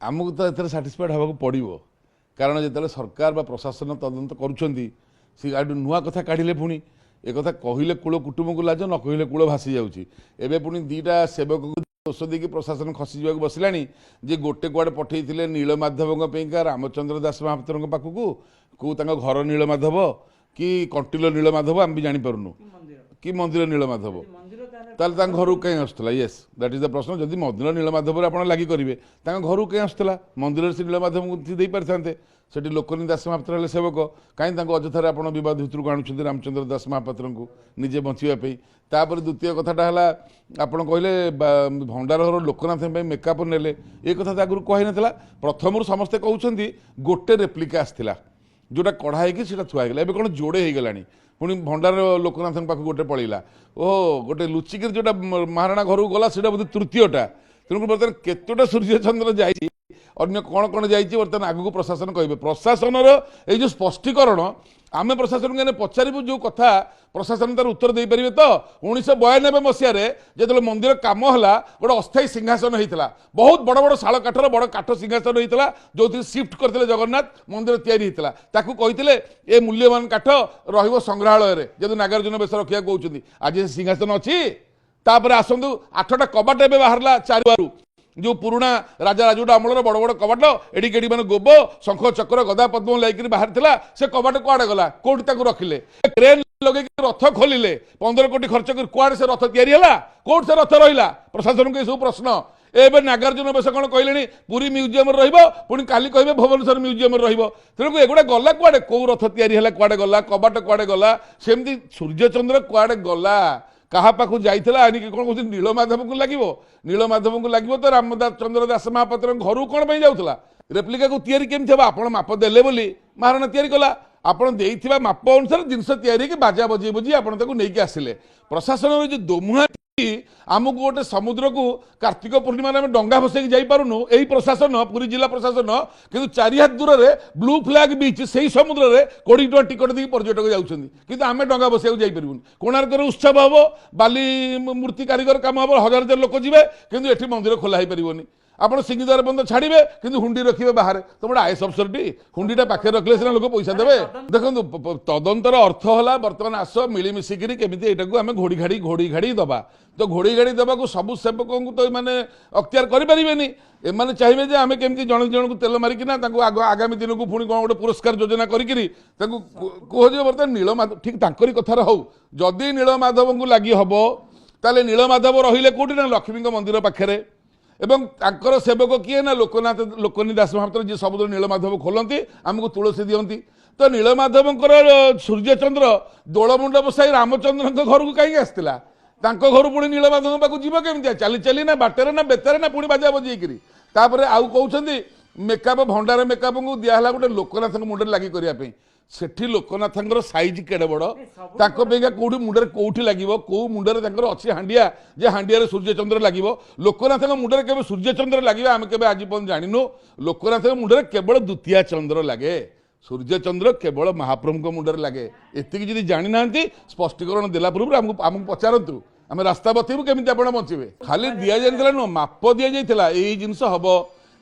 आमको तो एथर साटिस्फाइड हवा पड़ो कारण जो सरकार बा प्रशासन तदंत कर नुआ कथा काढ़िले पुणी एक कथा कहले कूल कुटुंब को लाज न कहले कूल भासी जाऊँगी एवं पुणी दीटा सेवक को दोष देकी प्रशासन खसी जावाक बसला जे गोटे कुआड़े पठे नीलमाधव रामचंद्र दास महापात्र पाखक को घर नीलमाधव कि कंटिलो नीलमाधव आम भी जानीपारूँ कि मंदिर नीलमाधव ताल घर को कहीं आसला येस दैट इज द प्रश्न जदि मंदिर नीलमाधव आप लगी करेंगे घर को कहीं आसला मंदिर से नीलमाधव को दे पारि था सेठी लोकनी दास महापात्र सेवक कहीं अजथार आप बद भितर को आणुंट रामचंद्र दास महापात्र को निजे बचापी तापर द्वितीय कथाटा है आप कहले भंडार घर लोकनाथ मेकअप ने ये कथा आगुरी कही ना प्रथम समस्ते कहते गोटे रेप्लिका आसला जोटा कढ़ाई थुआगला एवं कौन जोड़े हो गला पुणी भंडार लोकनाथ पाख गोटे पलैला ओहो गोटे लुचिक जोटा महाराणा घर को गला से बोधे तृतीयटा तेणुक बर्तमान केतोटा सूर्यचंद्र जाइए अन्य कौन कौन जाइए बर्तमान आगू प्रशासन कहे प्रशासन जो स्पष्टीकरण आम प्रशासन को पचारू जो कथा प्रशासन तार उत्तर दे पारे तो 1992 मसीह जो मंदिर कम है गोटे अस्थायी सिंहासन होता बहुत बड़ बड़ शाल काठर बड़ काठ सिंहासन होता जो थी शिफ्ट करते जगन्नाथ मंदिर तैयारी ए मूल्यवान काठ रंग्रहालय जब नागार्जुन बेस रखा कहते आज सिंहासन अच्छी तापर आसतु 8टा कबाट ए बाहर चारू जो पुराणा राजा राजूटा अमलर बड़ बड़ कबाट एडिकेडी मान गोब शंख चक्र गदा पद्म लैक बाहर से कबाट कुआड़े गला कौटी रखिले ट्रेन लगे रथ खोलिले 15 कोटी खर्च कर कुआड़े से रथ या कौट से रथ रहा प्रशासन को सब प्रश्न एवं नागार्जुन बेस कौन कहले पुरी म्यूजियम पुणी काली कहे भुवनेश्वर म्यूजियम तेणुक एगुड़ा गला कुआड़े कौ रथ या कुआड़े गला कबाट कुआड़े गला सेमती सूर्यचंद्र कुआड़े गला क्या पाखु जाइला आनिक कौन कहते नीलमाधव को लगे नीलमाधव को लगे तो रामचंद्र दास महापात्र घर कौन पर जाऊला रेप्लिका को तैयारी केमी थे आप माप देले बोली महाराणा तैयारी कला आपड़ देइथिबा माप अनुसार जिनस तैयारी कि बाजा बजे बजी आपड़ नहीं आसिले प्रशासन जो दोमुहा आमको गोटे समुद्र को कार्तिक पूर्णिमा में डंगा भसैक जापरूँ यही प्रशासन पुरी जिला प्रशासन किंतु चारि हाथ दूर से ब्लू फ्लैग बीच से समुद्र में 20 टଙ୍କା टिकट दी पर्यटक जाऊँगी आम डंगा बसैक जापरूँ कोणार्क उत्सव हम बाली मूर्ति कारीगर काम हम हजार हजार लोक जी किंतु एठी मंदिर खोला हो पारनि आप सिंहद्वार बंद छाड़े कि हुंडी रखिए बाहर तो गोटे आय अफसर हुंडीटा पाखे रखले सीना लोक पैसा देवे देखो तदंतर अर्थ है बर्तमान आस मिलमिशिकी केमी यहाँ आम घोड़ी घाड़ी दबा तो घोड़ी घाड़ी देवा सबू सेवक को तो मैंने अख्तियार करें एम चाहिए जे आम केमी जन जन को तेल मारिकिना आगामी दिन को पुणी कौन गोटे पुरस्कार योजना करी कह बर्तमान नीलमाधव ठीक तांकरी कथार हो जदि नीलमाधव को लगी हम ताले नीलमाधव रहिले कौटी ना लक्ष्मी मंदिर पाखे एवं तांकर सेवक किए ना लोकनाथ लोकनी दास महापात्र जी समुद्र नीलमाधव खोलती आमको तुलसी दियंती तो नीलमाधव सूर्यचंद्र दोलमुंड बसाई रामचंद्र घर को कहीं आसला घर पुणी नीलमाधव पाक जीव केमी चली चली ना बाटर ना बेतार ना पुणी बाजा बजेकरी आउ कहते मेकअप भंडार मेकअप को दिहला गोटे लोकनाथ मुंडे लगी करने सेठी लोकनाथ साइज केड़े बड़ कौटी मुंडे कौटी लगे कौ मुंडे अच्छी हांडिया जे हांडिया सूर्यचंद्र लगे लोकनाथ मुंडे के सूर्यचंद्र लगे आम के आज जानू लोकनाथ मुंडे केवल द्वितीय चंद्र लगे सूर्यचंद्र केवल महाप्रभु मुंडे लगे एति जी जानी ना स्पष्टीकरण देला पूर्व आमको पचारतु आम रास्ता बतेबू केमी आप बचे खाली दि जाता नुह माप दि जाता यही जिनस हम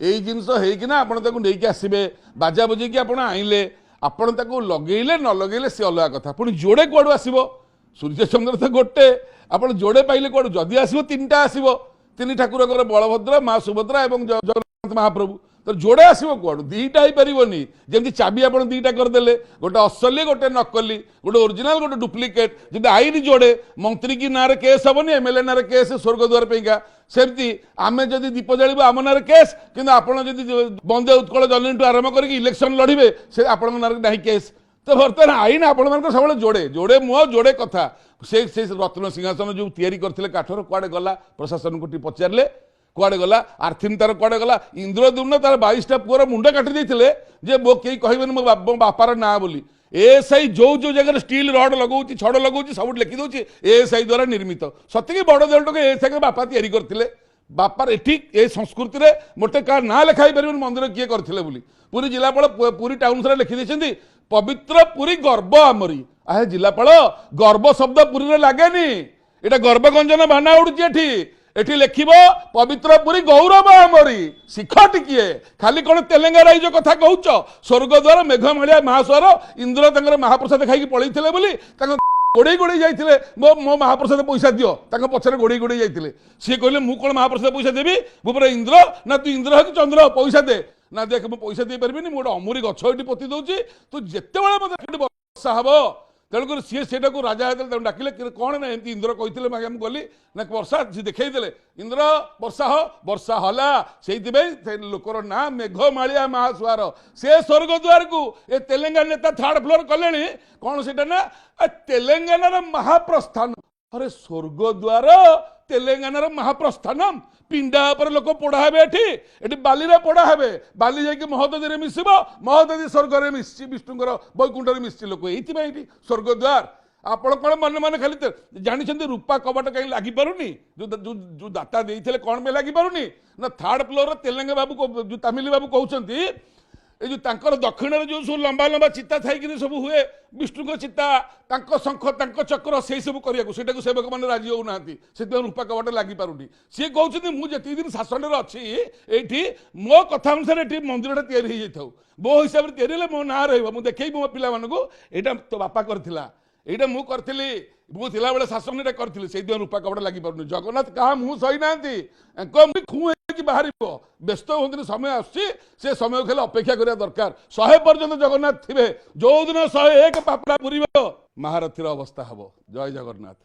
यही जिनस होना आपको आसबे बाजा बजेकी आप आइले आपण ताको लगेले न लगेले सी अलग कथा पुणी जोड़े कुआड़ू आसो सूर्यचंद्र तो गोटे आप जोड़े पाइले कुआड़ू जदि आसो 3टा आसो 3 ठाकुर बलभद्र माँ सुभद्रा और जगन्नाथ महाप्रभु तो जोड़े आसो कुआड़ू 2टा हो पारनि जमी चाबी आप 2टा करदे गोटे असली गोटे नकली गोटे ओरिजिनाल गोटे डुप्लिकेट जब आईन जोड़े मंत्री की ना केस हेनी एमएलए ना केस स्वर्गद्वार पैका सेमती आम जदि दीप जाब आम ना केस कि बंदे उत्कल जननी आरंभ कर इलेक्शन लड़े से आपण ना केस तो बर्तमान आईन आपण सब जोड़े जोड़े मुह जोड़े कथा से रत्न सिंहासन जो तैयारी करते काठर कुआड़े गला प्रशासन को पचारे कुआड़े गला आर्थिन तार कुआड़े गला इंद्रद्युम्न तार 22टा पुअर मुंड काटी देते जे मो कई कहे मो बापार ना बोली एएसआई जो जो जगह स्टील रड लगौची छड़ लगौची सब लिखि दौची एएसआई द्वारा निर्मित सतकी बड़ देवटक एएसआई बापा तैयारी करते बापार एठी ए संस्कृति में मोटे का ना लिखाई पार मंदिर किए करते पुरी जिलापाल पुरी टाउन सारा लिखिदे पवित्र पुरी गर्व आमरी आहे जिलापाल गर्व शब्द पुरी लगे नी एटा गर्वगंजन बाना उड़ुची एठी एठी लिखिबो पवित्र पुरी गौरव आमरी शिख टिकिए खाली कौन तेलेंगाना जो कथा कहूच स्वर्गद्वार मेघमालिया महास्वर इंद्र तंगर महाप्रसाद खाई पलैथिले बोली गोड़े गोड़े जाइए मो मो महाप्रसाद पैसा दियो पछरे गोड़े गोड़े जाइए सी कहले मु कौन महाप्रसाद पैसा देवी मु पूरा इंद्र ना तू इंद्र हो कि चंद्र पैसा दे ना देख मु पैसा दे पारिबिनी मु गोटे अमूरी गछ एठी पोती दउची तू जेतेबेले मते वर्षा हबो तेणुकर सी से राजा डाकिले कौन ना एमती इंद्र कहते मैं गली ना वर्षा सी देखते इंद्र वर्षा हला से लोकर ना मेघमालिया महासुआर से स्वर्गद्वार को ए तेलंगाना नेता थर्ड फ्लोर कले कौन से ना तेलंगाना महाप्रस्थान अरे स्वर्गद्वार तेलंगाना महाप्रस्थानम पिंडा पर लोक पोड़ा हे एटी बाली पोड़ा हे बाली जाकि महोदधि मिसब महोदधि स्वर्ग में मिसी विष्णुकर वैकुंठ मिसी लोक ये स्वर्गद्वार आपण कौन मन मन खाली जानते रूपा कबाट कहीं लगी पारुनी जो दाता देते कौन में लगी पारुनी ना थर्ड फ्लोर तेलंगा बाबू जो तमिल बाबू कहते जो तांकर दक्षिण जो सब लंबा लंबा चिता थी सब हुए विष्णु चिता शंख चक्र से सब करने सेवक मैंने राजी होना से रूपा कबाट लगी पारुनी सी कहते मुझे दिन शासन अच्छी ये मो कथा अनुसार ये मंदिर या मो हिसाब से या मो ना रुझे देखे मो पिला यहाँ तो बापा करथिला एटा मु करथिली मु थिला बेले शासन रे करथिली से रूपा कपड़ा लागि पारुनी जगन्नाथ कहा मुँह सही नांती खु कि बाहर व्यस्त होती समय आसुची से समय खेले अपेक्षा करिया दरकार 100 पर्यंत जगन्नाथ थिबे जो दिन 101 पापड़ा पुरिबो महारथीर अवस्था हबो जय जगन्नाथ।